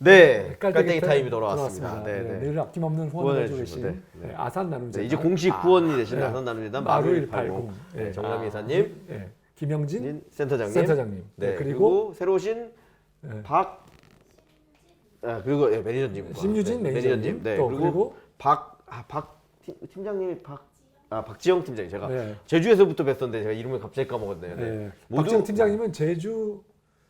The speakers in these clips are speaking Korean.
네, 깔때기 타임이 돌아왔습니다. 네, 네, 네. 늘 아낌없는 후원을 해주고 계신 네. 아산 나눔재단. 네, 이제 공식 후원이 되신 네. 아산 나눔재단 마루 마루 180. 180 네. 정남희 이사님, 네. 김영진 센터장님. 네. 네, 그리고 새로 오신 네. 그리고 매니저님, 심유진 매니저님. 네, 또 그리고 팀장님이 박지영 팀장님. 제가 네. 제주에서부터 뵀었는데 제가 이름을 갑자기 까먹었네요. 네. 네. 모두 박지영 팀장님은 제주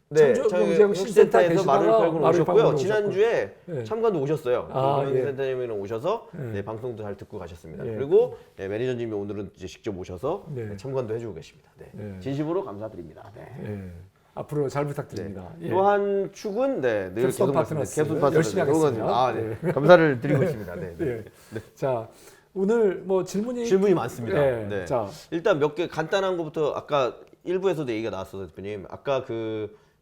네, 청주경제형 신센터에서 계시다가 마루를 팔고 마루를 오셨고요. 팔고 지난주에 네. 참관도 오셨어요. 예. 센터장님은 오셔서 네. 네, 방송도 잘 듣고 가셨습니다. 예. 그리고 매니저님이 오늘은 이제 직접 오셔서 네. 참관도 해주고 계십니다. 네. 네. 진심으로 감사드립니다. 네. 네. 앞으로 잘 부탁드립니다. 예. 또한 축은 늘 캡스톤 계속 파트너스 캡스톤 파트너스 열심히 하겠습니다. 네. 감사를 드리고 있습니다. 네. 네. 자, 오늘 뭐 질문이 많습니다. 네. 네. 자, 일단 몇 개 간단한 것부터 아까 일부에서도 얘기가 나왔어요, 대표님. 아까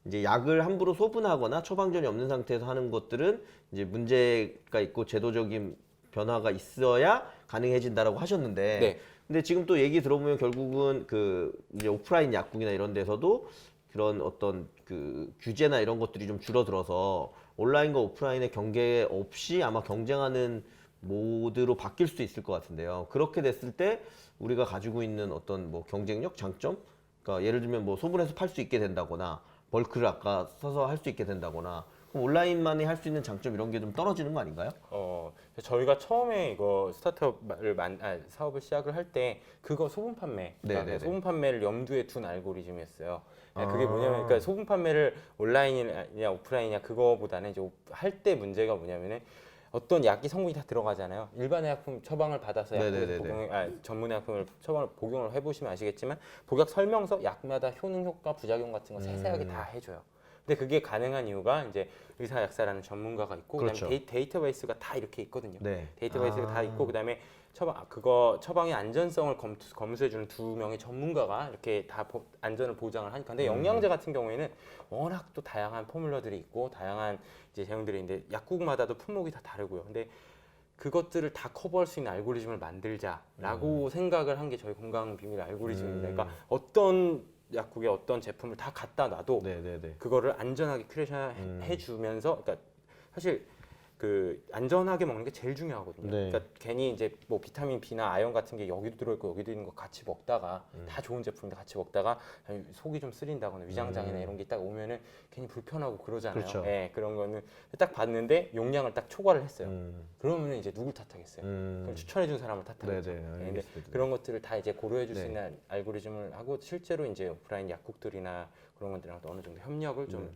이제 약을 함부로 소분하거나 처방전이 없는 상태에서 하는 것들은 이제 문제가 있고 제도적인 변화가 있어야 가능해진다라고 하셨는데, 네. 근데 지금 또 얘기 들어보면 결국은 이제 오프라인 약국이나 이런 데서도 그런 어떤 규제나 이런 것들이 좀 줄어들어서 온라인과 오프라인의 경계 없이 아마 경쟁하는 모드로 바뀔 수도 있을 것 같은데요. 그렇게 됐을 때 우리가 가지고 있는 어떤 뭐 경쟁력, 장점, 그러니까 예를 들면 뭐 소분해서 팔 수 있게 된다거나 벌크를 아까 써서 할 수 있게 된다거나, 그럼 온라인만이 할 수 있는 장점 이런 게 좀 떨어지는 거 아닌가요? 저희가 처음에 이거 사업을 시작을 할 때 그거 소분 판매, 그러니까 네네네. 소분 판매를 염두에 둔 알고리즘이었어요. 그게 뭐냐면, 그러니까 소분 판매를 온라인이냐 오프라인이냐 그거보다는 이제 할 때 문제가 뭐냐면은 어떤 약이 성분이 다 들어가잖아요. 일반 의약품 처방을 받아서 전문 의약품을 처방을 복용을 해보시면 아시겠지만 복약 설명서 약마다 효능 효과 부작용 같은 거 세세하게 다 해줘요. 근데 그게 가능한 이유가 이제 의사 약사라는 전문가가 있고, 그렇죠. 그다음에 데이터베이스가 다 이렇게 있거든요. 네. 데이터베이스가 다 있고, 그다음에 처방의 안전성을 검수해주는 2명의 전문가가 이렇게 다 안전을 보장을 하니까. 근데 영양제 같은 경우에는 워낙 또 다양한 포뮬러들이 있고 다양한 이제 제형들이 있는데 약국마다도 품목이 다 다르고요. 근데 그것들을 다 커버할 수 있는 알고리즘을 만들자라고 생각을 한 게 저희 건강 비밀 알고리즘입니다. 그러니까 어떤 약국에 어떤 제품을 다 갖다 놔도 네네네. 그거를 안전하게 큐레이션 해주면서, 그러니까 사실 안전하게 먹는 게 제일 중요하거든요. 네. 그러니까 괜히 이제 뭐 비타민 B나 아연 같은 게 여기도 들어있고 여기도 있는 거 같이 먹다가 다 좋은 제품인데 같이 먹다가 속이 좀 쓰린다거나 위장장애나 이런 게 딱 오면은 괜히 불편하고 그러잖아요. 그렇죠. 네, 그런 거는 딱 봤는데 용량을 딱 초과를 했어요. 그러면은 이제 누굴 탓하겠어요? 그럼 추천해준 사람을 탓하겠죠. 네네, 근데 알겠습니다. 그런 것들을 다 이제 고려해줄 수 네. 있는 알고리즘을 하고, 실제로 이제 오프라인 약국들이나 그런 것들이랑 또 어느 정도 협력을 좀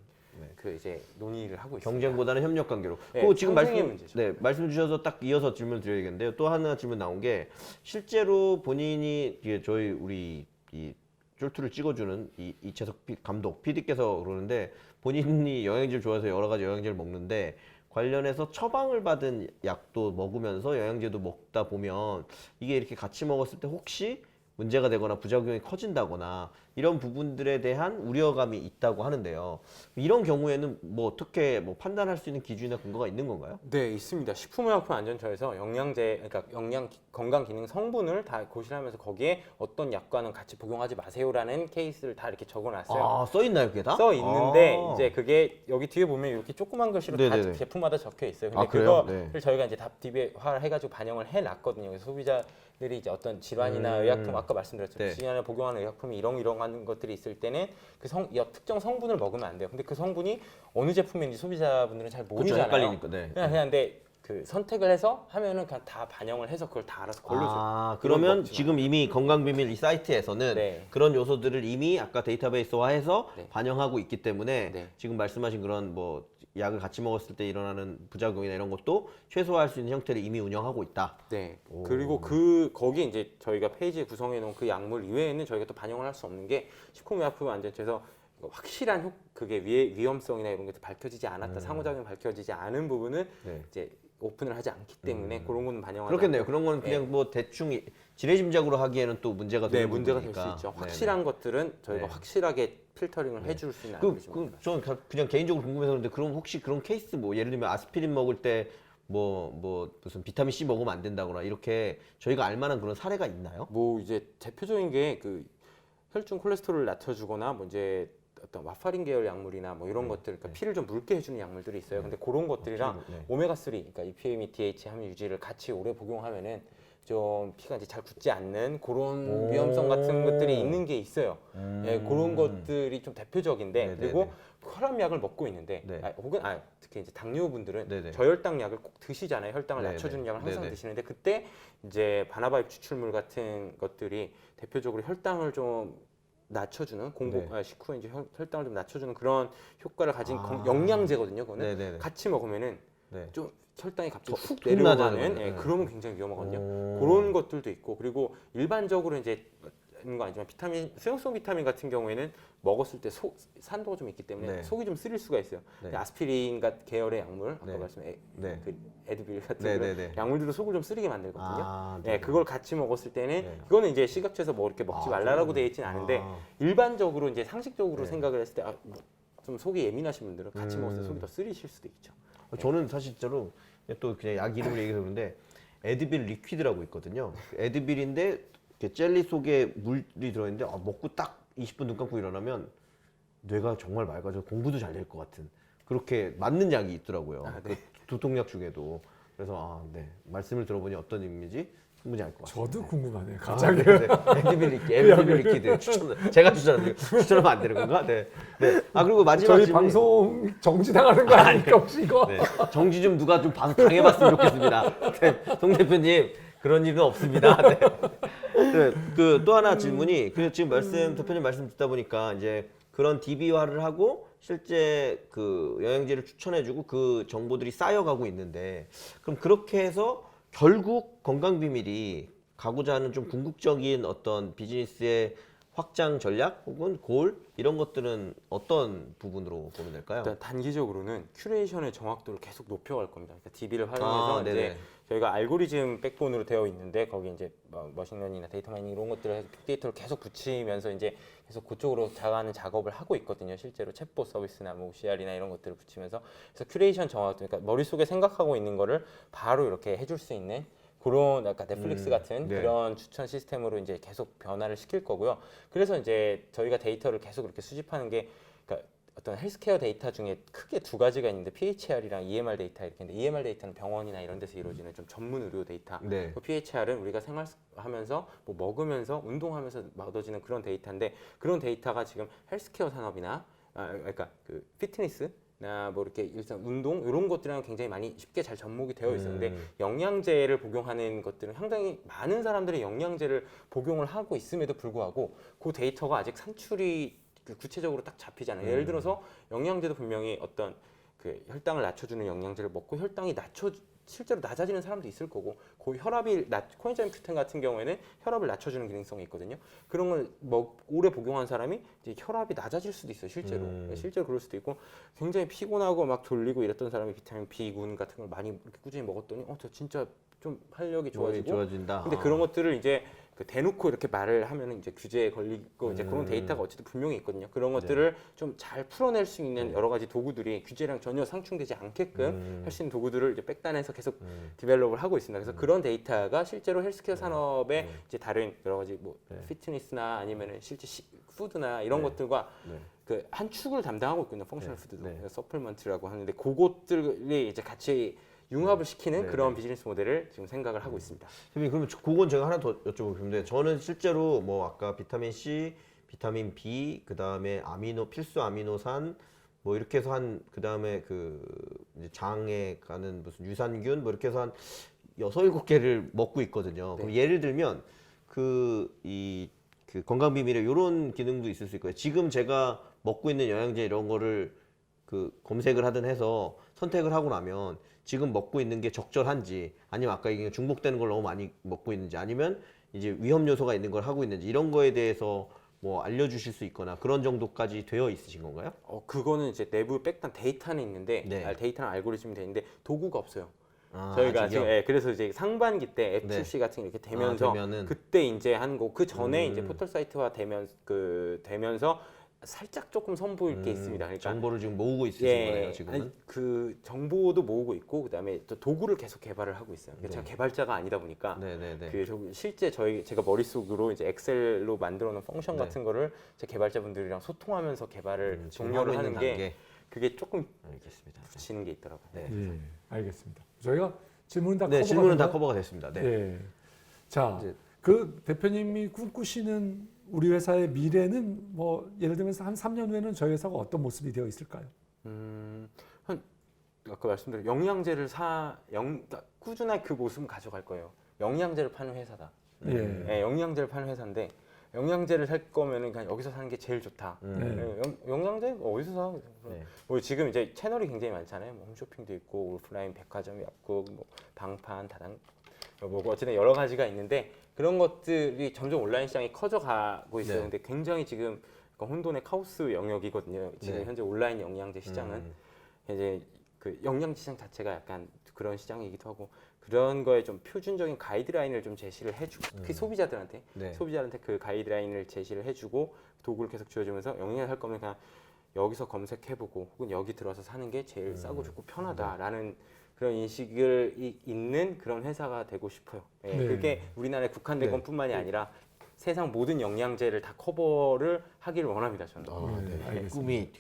이제 논의를 하고 있습니다. 경쟁보다는 협력 관계로. 네, 그리고 지금 상생의 문제죠. 말씀 주셔서 딱 이어서 질문 드려야겠는데요. 또 하나 질문 나온 게, 실제로 본인이 우리 이 쫄투를 찍어주는 이채석 감독 PD께서 그러는데, 본인이 영양제를 좋아해서 여러 가지 영양제를 먹는데 관련해서 처방을 받은 약도 먹으면서 영양제도 먹다 보면 이게 이렇게 같이 먹었을 때 혹시 문제가 되거나 부작용이 커진다거나 이런 부분들에 대한 우려감이 있다고 하는데요. 이런 경우에는 뭐 어떻게 판단할 수 있는 기준이나 근거가 있는 건가요? 네, 있습니다. 식품의약품안전처에서 영양제, 그러니까 건강기능 성분을 다 고시하면서 거기에 어떤 약과는 같이 복용하지 마세요라는 케이스를 다 이렇게 적어놨어요. 써 있나요, 그게 다? 써 있는데 이제 그게 여기 뒤에 보면 이렇게 조그만 글씨로 다 네네네. 제품마다 적혀 있어요. 근데 그래요? 그거를 네. 저희가 이제 다 DB화 해가지고 반영을 해놨거든요. 그래서 소비자들이 이제 어떤 질환이나 의약품, 아까 말씀드렸죠. 네. 질환을 복용하는 의약품이 이런 것들이 있을 때는 특정 성분을 먹으면 안 돼요. 근데 그 성분이 어느 제품인지 소비자분들은 잘 모르잖아요. 헷갈리니까. 네. 그냥 근데 선택을 해서 하면은 그냥 다 반영을 해서 그걸 다 알아서 걸러줘요. 그러면 지금 이미 건강비밀 이 사이트에서는 네. 그런 요소들을 이미 아까 데이터베이스화해서 네. 반영하고 있기 때문에 네. 지금 말씀하신 그런 약을 같이 먹었을 때 일어나는 부작용이나 이런 것도 최소화할 수 있는 형태를 이미 운영하고 있다. 네. 그리고 거기 이제 저희가 페이지에 구성해 놓은 그 약물 이외에는 저희가 또 반영을 할 수 없는 게 식품의약품안전처에서 확실한 그게 위험성이나 이런 게 밝혀지지 않았다, 상호작용이 밝혀지지 않은 부분은 네. 이제 오픈을 하지 않기 때문에 그런 거는 반영하지 그렇겠네요. 않고. 그런 거는 그냥 대충 지레짐작으로 하기에는 또 문제가 되는 문제가 될 부분이니까. 수 있죠. 네네. 확실한 것들은 저희가 네. 확실하게 필터링을 해줄 수 있는 알고리즘입니다. 저는 그냥 개인적으로 궁금해서 그런데, 그럼 혹시 그런 케이스 예를 들면 아스피린 먹을 때 무슨 비타민 C 먹으면 안 된다거나 이렇게 저희가 알 만한 그런 사례가 있나요? 뭐 이제 대표적인 게 혈중 콜레스테롤을 낮춰주거나 이제 어떤 와파린 계열 약물이나 뭐 이런 것들, 그러니까 피를 좀 묽게 해주는 약물들이 있어요. 근데 그런 것들이랑 오메가 3, 그러니까 EPA, DHA 함유 유지를 같이 오래 복용하면은 좀 피가 이제 잘 굳지 않는 그런 위험성 같은 것들이 있는 게 있어요. 예, 그런 것들이 좀 대표적인데 네네네. 그리고 혈압약을 먹고 있는데 네. 혹은 특히 이제 당뇨분들은 네네. 저혈당 약을 꼭 드시잖아요. 혈당을 네네. 낮춰주는 약을 항상 네네. 드시는데 그때 이제 바나바입 추출물 같은 것들이 대표적으로 혈당을 좀 낮춰주는 식후에 이제 혈당을 좀 낮춰주는 그런 효과를 가진 영양제거든요. 그거는 네네네. 같이 먹으면은 네. 좀 혈당이 갑자기 훅 훅 낮아지는 내려가는 거죠. 그러면 굉장히 위험하거든요. 오. 그런 것들도 있고 그리고 일반적으로 이제 있는 거 아니지만 비타민 수용성 비타민 같은 경우에는 먹었을 때 산도가 좀 있기 때문에 네. 속이 좀 쓰릴 수가 있어요. 네. 아스피린 계열의 약물 아까 네. 말씀한 네. 그 에드빌 같은 네, 그런 네, 네. 약물들도 속을 좀 쓰리게 만들거든요. 아, 네, 그걸 같이 먹었을 때는 네. 이거는 이제 시각처에서 뭐 이렇게 먹지 말라라고 되어 있지는 않은데 일반적으로 이제 상식적으로 네. 생각을 했을 때 좀 속이 예민하신 분들은 같이 먹었을 때 속이 더 쓰리실 수도 있죠. 저는 사실 진짜로 또 그냥 약 이름을 얘기해서 그런데 에드빌 리퀴드라고 있거든요. 에드빌인데 이렇게 젤리 속에 물이 들어있는데 먹고 딱 20분 눈 감고 일어나면 뇌가 정말 맑아져 공부도 잘 될 것 같은 그렇게 맞는 약이 있더라고요. 네. 그 두통약 중에도. 그래서 말씀을 들어보니 어떤 의미인지 충분히 알 것 같아요. 저도 궁금하네요. 갑자기. 에드빌 리퀴드 제가 추천하면 안 되는 건가? 네. 네. 그리고 마지막 저희 질문이- 방송 정지당하는 거 아닙니까 혹시 이거? 네. 정지 좀 누가 좀 봐서 당해봤으면 좋겠습니다. 네. 송 대표님 그런 일은 없습니다. 네. 네. 그 또 하나 질문이 지금 대표님 말씀 듣다 보니까 이제 그런 DB화를 하고 실제 그 영양제를 추천해주고 그 정보들이 쌓여가고 있는데 그럼 그렇게 해서 결국 건강 비밀이 가고자 하는 좀 궁극적인 어떤 비즈니스의 확장 전략 혹은 골 이런 것들은 어떤 부분으로 보면 될까요? 일단 단기적으로는 큐레이션의 정확도를 계속 높여갈 겁니다. 그러니까 DB를 활용해서 이제 저희가 알고리즘 백본으로 되어 있는데 거기 이제 머신러닝이나 데이터 마이닝 이런 것들을 해서 빅데이터를 계속 붙이면서 이제 계속 그쪽으로 자가하는 작업을 하고 있거든요. 실제로 챗봇 서비스나 뭐 OCR이나 이런 것들을 붙이면서 그래서 큐레이션 정확도, 그러니까 머릿속에 생각하고 있는 거를 바로 이렇게 해줄 수 있는 그런 약간 넷플릭스 같은 네. 그런 추천 시스템으로 이제 계속 변화를 시킬 거고요. 그래서 이제 저희가 데이터를 계속 이렇게 수집하는 게 그러니까 어떤 헬스케어 데이터 중에 크게 두 가지가 있는데 PHR이랑 EMR 데이터 이렇게 있는데 EMR 데이터는 병원이나 이런 데서 이루어지는 좀 전문 의료 데이터. 네. 그 PHR은 우리가 생활하면서 뭐 먹으면서 운동하면서 얻어지는 그런 데이터인데 그런 데이터가 지금 헬스케어 산업이나 그러니까 그 피트니스 나 뭐 이렇게 일상 운동 이런 것들이랑 굉장히 많이 쉽게 잘 접목이 되어 있었는데 영양제를 복용하는 것들은 상당히 많은 사람들이 영양제를 복용을 하고 있음에도 불구하고 그 데이터가 아직 산출이 구체적으로 딱 잡히잖아요. 예를 들어서 영양제도 분명히 어떤 그 혈당을 낮춰주는 영양제를 먹고 혈당이 실제로 낮아지는 사람도 있을 거고 그 혈압이 코엔자임 Q10 같은 경우에는 혈압을 낮춰주는 기능성이 있거든요. 그런 걸 오래 복용한 사람이 이제 혈압이 낮아질 수도 있어요. 실제로 그럴 수도 있고 굉장히 피곤하고 막 졸리고 이랬던 사람이 비타민 B군 같은 걸 많이 이렇게 꾸준히 먹었더니 저 진짜 좀 활력이 좋아진다. 근데 그런 것들을 이제 대놓고 이렇게 말을 하면 이제 규제에 걸리고 이제 그런 데이터가 어쨌든 분명히 있거든요. 그런 것들을 좀 잘 풀어낼 수 있는 여러 가지 도구들이 규제랑 전혀 상충되지 않게끔 할 수 있는 도구들을 이제 백단에서 계속 디벨롭을 하고 있습니다. 그래서 그런 데이터가 실제로 헬스케어 산업의 이제 다른 여러 가지 뭐 피트니스나 아니면은 실제 푸드나 이런 것들과 그 한 축을 담당하고 있거든요. 펑셔널 푸드도 서플먼트라고 하는데 그것들이 이제 같이 융합을 시키는 그런 비즈니스 모델을 지금 생각을 하고 있습니다. 선생님 그러면 그건 제가 하나 더 여쭤보고 싶은데 저는 실제로 뭐 아까 비타민 C, 비타민 B, 그 다음에 필수 아미노산 뭐 이렇게 해서 그다음에 그 이제 장에 가는 무슨 유산균 뭐 이렇게 해서 한 6, 7개를 먹고 있거든요. 그럼 예를 들면 그 건강 비밀에 이런 기능도 있을 수 있고요. 지금 제가 먹고 있는 영양제 이런 거를 그 검색을 하든 해서 선택을 하고 나면 지금 먹고 있는 게 적절한지 아니면 아까 얘기한 중복되는 걸 너무 많이 먹고 있는지 아니면 이제 위험 요소가 있는 걸 하고 있는지 이런 거에 대해서 뭐 알려주실 수 있거나 그런 정도까지 되어 있으신 건가요? 그거는 이제 내부 백단 데이터는 있는데 데이터랑 알고리즘이 돼 있는데 도구가 없어요. 저희가 지금 그래서 이제 상반기 때 앱 출시 같은 게 이렇게 되면서 그때 이제 한 거 그 전에 이제 포털 사이트화 되면서 살짝 조금 선보일 게 있습니다. 그러니까 정보를 지금 모으고 있으신 거예요, 지금은? 아니, 그 정보도 모으고 있고 그다음에 또 도구를 계속 개발을 하고 있어요. 그러니까 제가 개발자가 아니다 보니까 네네네. 실제 제가 머릿속으로 이제 엑셀로 만들어 놓은 펑션 네. 같은 거를 제 개발자분들이랑 소통하면서 개발을 지금 종료를 하고 하는 있는 게 단계. 그게 조금 알겠습니다. 붙이는 게 있더라고요. 네. 예, 알겠습니다. 저희가 질문은 다 네, 커버가 질문은 다 됐나요? 커버가 됐습니다. 네. 예. 자, 이제- 그 대표님이 꿈꾸시는 우리 회사의 미래는 뭐 예를 들면서 한 3년 후에는 저희 회사가 어떤 모습이 되어 있을까요? 한 아까 말씀드린 영양제를 그러니까 꾸준하게 그 모습은 가져갈 거예요. 영양제를 파는 회사다. 예. 네, 영양제를 파는 회사인데 영양제를 살 거면은 그냥 여기서 사는 게 제일 좋다. 네. 네, 영양제 어디서 사? 네. 뭐 지금 이제 채널이 굉장히 많잖아요. 뭐 홈쇼핑도 있고 오프라인 백화점, 약국, 뭐 방판, 다당, 뭐 어쨌든 여러 가지가 있는데 그런 것들이 점점 온라인 시장이 커져가고 있어요. 네. 근데 굉장히 지금 혼돈의 카오스 영역이거든요. 지금 네. 현재 온라인 영양제 시장은 이제 그 영양제 시장 자체가 약간 그런 시장이기도 하고 그런 거에 좀 표준적인 가이드라인을 좀 제시를 해주고 특히 소비자들한테 네. 소비자한테 그 가이드라인을 제시를 해주고 도구를 계속 쥐어주면서 영양제 살 거면 그냥 여기서 검색해보고 혹은 여기 들어서 사는 게 제일 싸고 좋고 편하다라는 그런 인식을 있는 그런 회사가 되고 싶어요. 예, 네. 그게 우리나라에 국한된 네. 것뿐만이 아니라 세상 모든 영양제를 다 커버를 하기를 원합니다. 저는. 네, 알겠습니다. 꿈이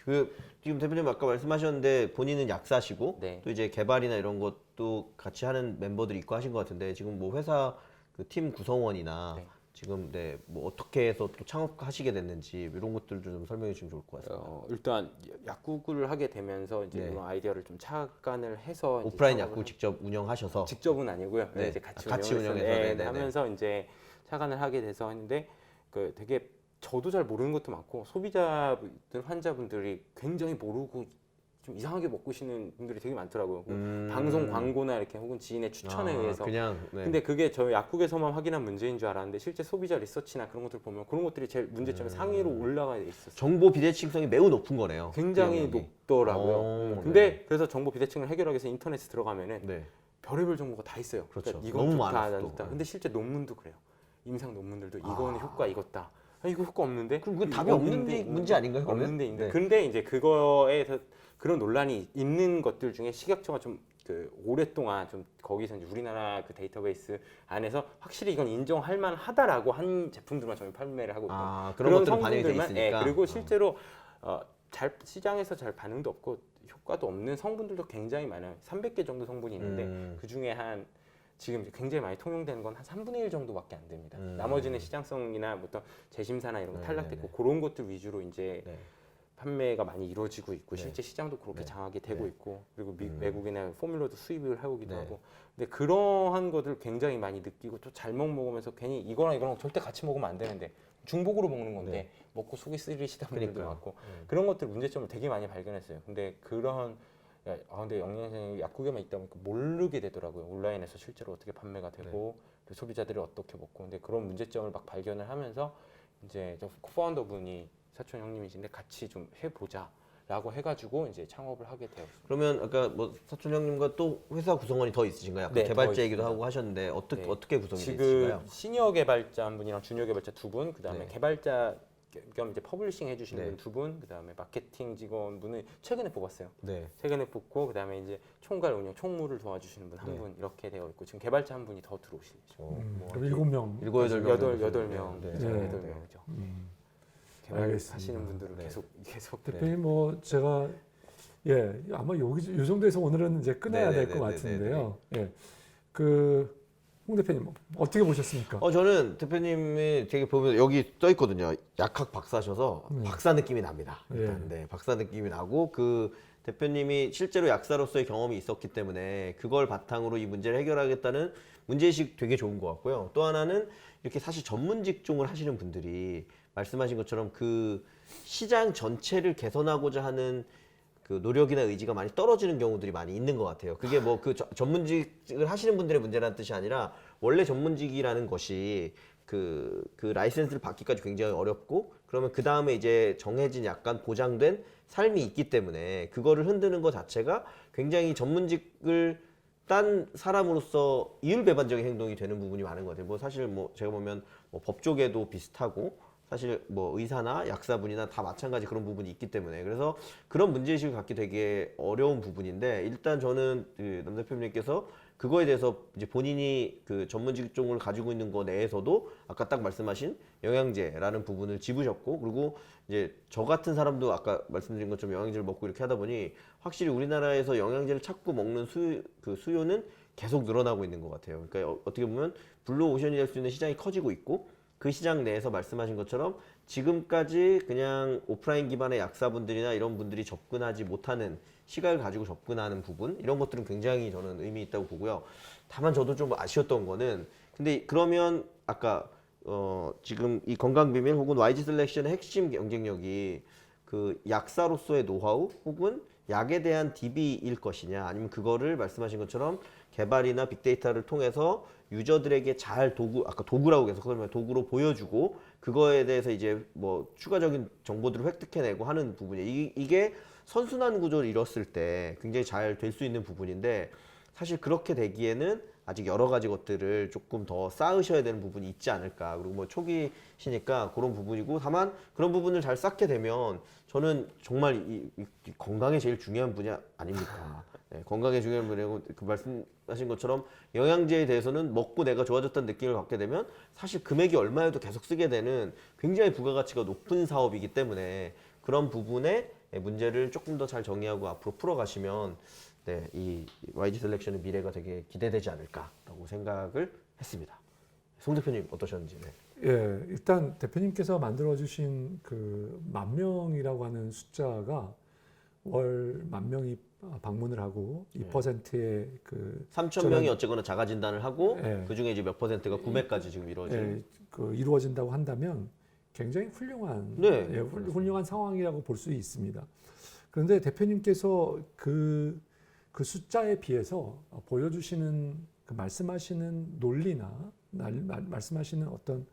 지금 대표님 아까 말씀하셨는데 본인은 약사시고 네. 또 이제 개발이나 이런 것도 같이 하는 멤버들이 있고 하신 것 같은데 지금 뭐 회사 그 팀 구성원이나 네. 지금 뭐 어떻게 해서 또 창업하시게 됐는지 이런 것들도 좀 설명해 주시면 좋을 것 같습니다. 일단 약국을 하게 되면서 이제 네. 이런 아이디어를 좀 착안을 해서 이제 오프라인 창업을 약국 직접 운영하셔서 직접은 아니고요. 네. 이제 같이, 같이 운영을 운영해서, 했어요. 네네네. 하면서 이제 착안을 하게 돼서 했는데 그 되게 저도 잘 모르는 것도 많고 소비자분들 환자분들이 굉장히 모르고 좀 이상하게 먹으시는 분들이 되게 많더라고요. 방송 광고나 이렇게 혹은 지인의 추천에 의해서. 그냥 네. 근데 그게 저희 약국에서만 확인한 문제인 줄 알았는데 실제 소비자 리서치나 그런 것들 보면 그런 것들이 제일 문제점의 상위로 올라가 있었어요. 정보 비대칭성이 매우 높은 거네요. 굉장히 그 영역이. 높더라고요. 오, 근데 네. 그래서 정보 비대칭을 해결하기 위해서 인터넷에 들어가면은 네. 별의별 정보가 다 있어요. 그렇죠. 그러니까 이건 너무 좋다, 많아서 안 또. 좋다. 네. 근데 실제 논문도 그래요. 임상 논문들도 이거는 효과 이것다. 이거 효과 없는데? 그럼 그건 답이 이거 없는 없는데, 문제 아닌가요, 그러면? 없는데 있는데. 네. 근데 이제 그거에 그런 논란이 있는 것들 중에 식약처가 좀 그 오랫동안 좀 거기서 이제 우리나라 그 데이터베이스 안에서 확실히 이건 인정할 만하다라고 한 제품들만 저희 판매를 하고 있고 그런 것들은 반영이 돼 성분들만, 있으니까. 그리고 실제로 잘 시장에서 잘 반응도 없고 효과도 없는 성분들도 굉장히 많아요. 300개 정도 성분이 있는데 그 중에 지금 굉장히 많이 통용되는 건 한 3분의 1 정도밖에 안 됩니다. 나머지는 시장성이나 어떤 재심사나 이런 거 탈락됐고 그런 것들 위주로 이제 네. 판매가 많이 이루어지고 있고 네. 실제 시장도 그렇게 네. 장악이 되고 네. 있고 그리고 외국이나 포뮬러도 수입을 해오기도 네. 하고 근데 그러한 것들 굉장히 많이 느끼고 또 잘못 먹으면서 괜히 이거랑 절대 같이 먹으면 안 되는데 중복으로 먹는 건데 네. 먹고 속이 쓰리시다 분들도 그러니까요. 많고 그런 것들 문제점을 되게 많이 발견했어요. 근데 근데 영양제 약국에만 있다 보니까 모르게 되더라고요. 온라인에서 실제로 어떻게 판매가 되고 또 소비자들이 어떻게 먹고 근데 그런 문제점을 막 발견을 하면서 이제 저 코파운더 분이 사촌 형님이신데 같이 좀 해보자라고 해가지고 이제 창업을 하게 되었습니다. 그러면 아까 뭐 사촌 형님과 또 회사 구성원이 더 있으신가요? 아까 네, 개발자이기도 더 하고 하셨는데 어떻게 네. 어떻게 구성이 돼 지금 있으신가요? 시니어 개발자 한 분이랑 주니어 개발자 두 분, 그다음에 네. 개발자 겸 이제 퍼블리싱 해주시는 네. 분 두 분, 그다음에 마케팅 직원분을 최근에 뽑았어요. 네. 최근에 뽑고 그다음에 이제 총괄 운영, 총무를 도와주시는 분 한 분 이렇게 되어 있고 지금 개발자 한 분이 더 들어오시죠. 그럼 7명. 7, 8명. 여덟 명, 네. 네. 여덟 명이죠. 알겠습니다. 개발하시는 분들은 네. 계속 대표님 뭐 제가 아마 요 정도에서 오늘은 이제 끊어야 될 것 네네네네네. 같은데요. 홍 대표님 어떻게 보셨습니까? 저는 대표님이 되게 보면 여기 써 있거든요. 약학 박사셔서 박사 느낌이 납니다. 일단 네, 박사 느낌이 나고 그 대표님이 실제로 약사로서의 경험이 있었기 때문에 그걸 바탕으로 이 문제를 해결하겠다는 문제의식 되게 좋은 것 같고요. 또 하나는 이렇게 사실 전문 직종을 하시는 분들이 말씀하신 것처럼 그 시장 전체를 개선하고자 하는 그 노력이나 의지가 많이 떨어지는 경우들이 많이 있는 것 같아요. 그게 뭐 그 전문직을 하시는 분들의 문제라는 뜻이 아니라 원래 전문직이라는 것이 그 라이센스를 받기까지 굉장히 어렵고 그러면 그 다음에 이제 정해진 약간 보장된 삶이 있기 때문에 그거를 흔드는 것 자체가 굉장히 전문직을 딴 사람으로서 이율배반적인 행동이 되는 부분이 많은 것 같아요. 뭐 사실 뭐 제가 보면 뭐 법조계도 비슷하고 사실 뭐 의사나 약사분이나 다 마찬가지 그런 부분이 있기 때문에 그래서 그런 문제의식을 갖기 되게 어려운 부분인데 일단 저는 그 남 대표님께서 그거에 대해서 이제 본인이 그 전문 직종을 가지고 있는 거 내에서도 아까 딱 말씀하신 영양제라는 부분을 짚으셨고 그리고 이제 저 같은 사람도 아까 말씀드린 것처럼 영양제를 먹고 이렇게 하다 보니 확실히 우리나라에서 영양제를 찾고 먹는 수요는 계속 늘어나고 있는 것 같아요. 그러니까 어떻게 보면 블루 오션이 될 수 있는 시장이 커지고 있고 그 시장 내에서 말씀하신 것처럼 지금까지 그냥 오프라인 기반의 약사분들이나 이런 분들이 접근하지 못하는 시각을 가지고 접근하는 부분 이런 것들은 굉장히 저는 의미 있다고 보고요. 다만 저도 좀 아쉬웠던 거는 근데 그러면 아까 지금 이 건강비밀 혹은 YG 셀렉션의 핵심 경쟁력이 그 약사로서의 노하우 혹은 약에 대한 DB일 것이냐 아니면 그거를 말씀하신 것처럼 개발이나 빅데이터를 통해서 유저들에게 잘 아까 도구라고 계속 그러면 도구로 보여주고 그거에 대해서 이제 뭐 추가적인 정보들을 획득해내고 하는 부분이 이게 선순환 구조를 이뤘을 때 굉장히 잘 될 수 있는 부분인데 사실 그렇게 되기에는 아직 여러 가지 것들을 조금 더 쌓으셔야 되는 부분이 있지 않을까. 그리고 뭐 초기시니까 그런 부분이고 다만 그런 부분을 잘 쌓게 되면 저는 정말 이 건강에 제일 중요한 분야 아닙니까? 네, 건강에 중요한 분야고 그 말씀하신 것처럼 영양제에 대해서는 먹고 내가 좋아졌다는 느낌을 받게 되면 사실 금액이 얼마여도 계속 쓰게 되는 굉장히 부가가치가 높은 사업이기 때문에 그런 부분에 문제를 조금 더 잘 정리하고 앞으로 풀어가시면 네, 이 YG 셀렉션의 미래가 되게 기대되지 않을까라고 생각을 했습니다. 송 대표님 어떠셨는지? 네. 예, 일단 대표님께서 만들어주신 그 10,000명이라고 하는 숫자가 월 10,000명이 방문을 하고 2%의 그 3,000명이 어쨌거나 자가 진단을 하고 예. 그 중에 이제 몇 퍼센트가 구매까지 지금 이루어지는. 예, 그 이루어진다고 한다면 굉장히 훌륭한 네, 예, 훌륭한 상황이라고 볼 수 있습니다. 그런데 대표님께서 그 숫자에 비해서 보여주시는 그 말씀하시는 논리나 말씀하시는 어떤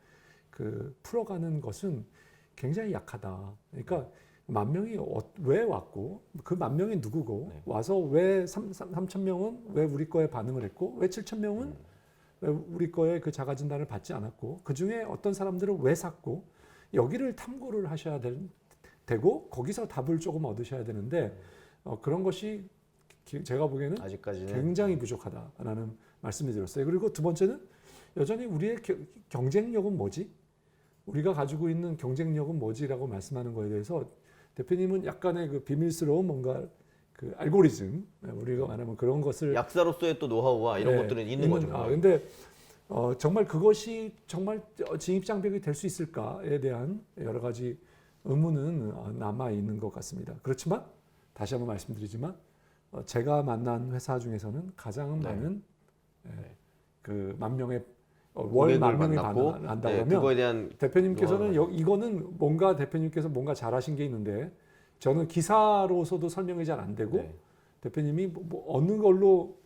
그 풀어가는 것은 굉장히 약하다. 그러니까 10,000명이 왜 왔고 그 10,000명이 누구고 네. 와서 왜 3,000명은 왜 우리 거에 반응을 했고 왜 7,000명은 왜 우리 거에 그 자가 진단을 받지 않았고 그 중에 어떤 사람들은 왜 샀고 여기를 탐구를 하셔야 되고 거기서 답을 조금 얻으셔야 되는데 그런 것이 제가 보기에는 아직까지는 굉장히 부족하다라는 말씀을 드렸어요. 그리고 두 번째는 여전히 우리의 경쟁력은 뭐지? 우리가 가지고 있는 경쟁력은 뭐지라고 말씀하는 거에 대해서 대표님은 약간의 그 비밀스러운 뭔가 그 알고리즘 우리가 말하면 그런 것을 약사로서의 또 노하우와 이런 네, 것들은 있는 거죠. 근데 정말 그것이 정말 진입장벽이 될 수 있을까에 대한 여러 가지 의문은 남아 있는 것 같습니다. 그렇지만 다시 한번 말씀드리지만 제가 만난 회사 중에서는 가장 네. 많은 그 10,000명의 월 고객을 10,000명이 만났고, 반응한다고 네, 하면 그거에 대한 대표님께서는 노하우가 이거는 뭔가 대표님께서 뭔가 잘하신 게 있는데 저는 기사로서도 설명이 잘 안 되고 네. 대표님이 뭐 어느 걸로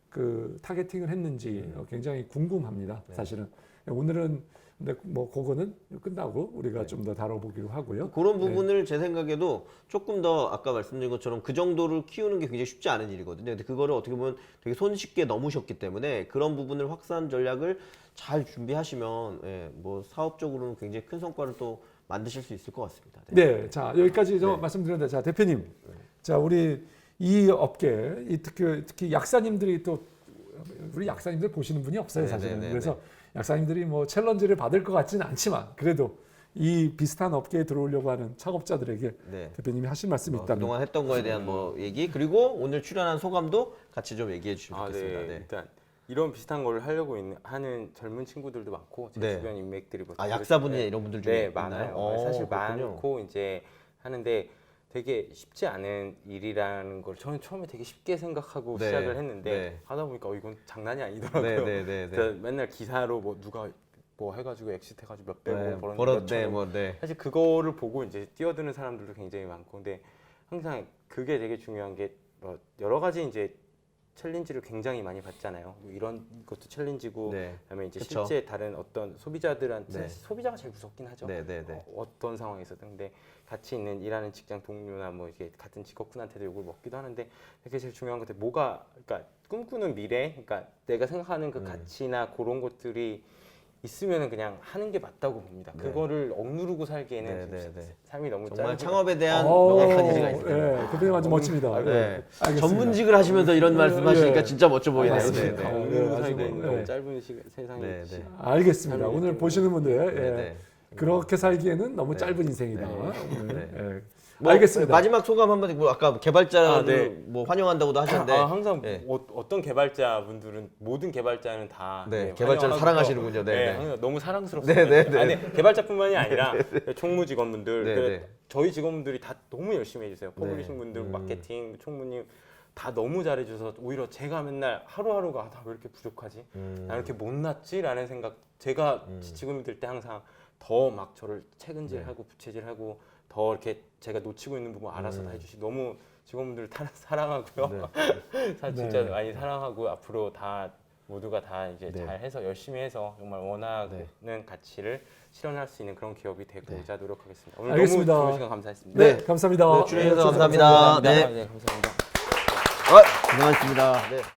그 타겟팅을 했는지 굉장히 궁금합니다. 네. 사실은 오늘은 근데 뭐 그거는 끝나고 우리가 네. 좀 더 다뤄보기로 하고요. 그런 부분을 제 생각에도 조금 더 아까 말씀드린 것처럼 그 정도를 키우는 게 굉장히 쉽지 않은 일이거든요. 근데 그거를 어떻게 보면 되게 손쉽게 넘으셨기 때문에 그런 부분을 확산 전략을 잘 준비하시면 예, 뭐 사업적으로는 굉장히 큰 성과를 또 만드실 수 있을 것 같습니다. 네, 자 여기까지 좀 네. 말씀드렸는데, 자 대표님, 자 우리 이 업계, 특히 약사님들이 또 우리 약사님들 보시는 분이 없어요, 네, 사실은. 네, 네, 그래서 약사님들이 뭐 챌린지를 받을 것 같지는 않지만 그래도 이 비슷한 업계에 들어오려고 하는 창업자들에게 네. 대표님이 하실 말씀이 있다면. 그동안 했던 거에 대한 뭐 얘기 그리고 오늘 출연한 소감도 같이 좀 얘기해 주시면 좋겠습니다. 네. 네. 일단 이런 비슷한 걸 하려고 하는 젊은 친구들도 많고 제 네. 주변 인맥들이 뭐 약사분이나 네. 이런 분들 중에 네, 있나요? 많아요. 사실 그렇군요. 많고 이제 하는데 되게 쉽지 않은 일이라는 걸 저는 처음에 되게 쉽게 생각하고 네. 시작을 했는데 네. 하다 보니까 이건 장난이 아니더라고요. 네, 네, 네, 네. 진짜 맨날 기사로 뭐 누가 뭐 해가지고 엑시트 해가지고 몇백억 벌었는데 벌었네, 몇천억. 뭐, 네. 사실 그거를 보고 이제 뛰어드는 사람들도 굉장히 많고 근데 항상 그게 되게 중요한 게 여러 가지 이제 챌린지를 굉장히 많이 받잖아요. 뭐 이런 것도 챌린지고 네. 그다음에 이제 그쵸. 실제 다른 어떤 소비자들한테 네. 소비자가 제일 무섭긴 하죠. 네, 네, 네. 어떤 상황에서든 근데 같이 있는 일하는 직장 동료나 뭐 이게 같은 직업군한테도 욕을 먹기도 하는데 그게 제일 중요한 것들 뭐가 그러니까 꿈꾸는 미래, 그러니까 내가 생각하는 그 가치나 그런 것들이 있으면은 그냥 하는 게 맞다고 봅니다. 네. 그거를 억누르고 살기에는 네, 좀 네, 네. 삶이 너무 정말 짧고 창업에 대한 명확한 의지가 있습니다. 예, 대표님 아주 멋집니다. 아이고, 네. 알겠습니다. 전문직을 하시면서 이런 말씀하시니까 예. 진짜 멋져 보이네요. 맞습니다. 네, 네. 억누르고 네, 살기에는 아주, 너무 네. 짧은 세상이 네, 네. 알겠습니다. 삶이 오늘 있기 보시는 분들 네, 예, 네. 그렇게 살기에는 너무 네. 짧은 인생이다. 네. 오늘. 네. 예. 뭐 알겠습니다. 마지막 소감 한마디. 뭐 아까 개발자들 네. 뭐 환영한다고도 하셨는데 항상 네. 어떤 개발자분들은 모든 개발자는 다 네, 개발자를 환영하고요. 사랑하시는군요. 네, 네. 항상 너무 사랑스럽습니다. 네, 네, 네. 아니, 개발자뿐만이 아니라 총무 직원분들, 네, 네. 저희 직원분들이 다 너무 열심히 해주세요. 네. 퍼블리싱 분들, 마케팅, 총무님 다 너무 잘해줘서 오히려 제가 맨날 하루하루가 나 왜 이렇게 부족하지? 나 왜 이렇게 못났지?라는 생각. 제가 지금 들 때 항상 더 막 저를 책임질하고 부채질하고 더 이렇게 제가 놓치고 있는 부분 알아서 다 해주시. 너무 직원분들 사랑하고요. 진짜 네. 많이 사랑하고 앞으로 다 모두가 다 이제 네. 잘해서 열심히 해서 정말 원하는 가치를 실현할 수 있는 그런 기업이 되고자 노력하겠습니다. 오늘 알겠습니다. 너무 좋은 시간 감사했습니다. 네, 네. 감사합니다. 네, 출연해주셔서 네, 감사합니다. 네. 네, 감사합니다. 고생하셨습니다. 네.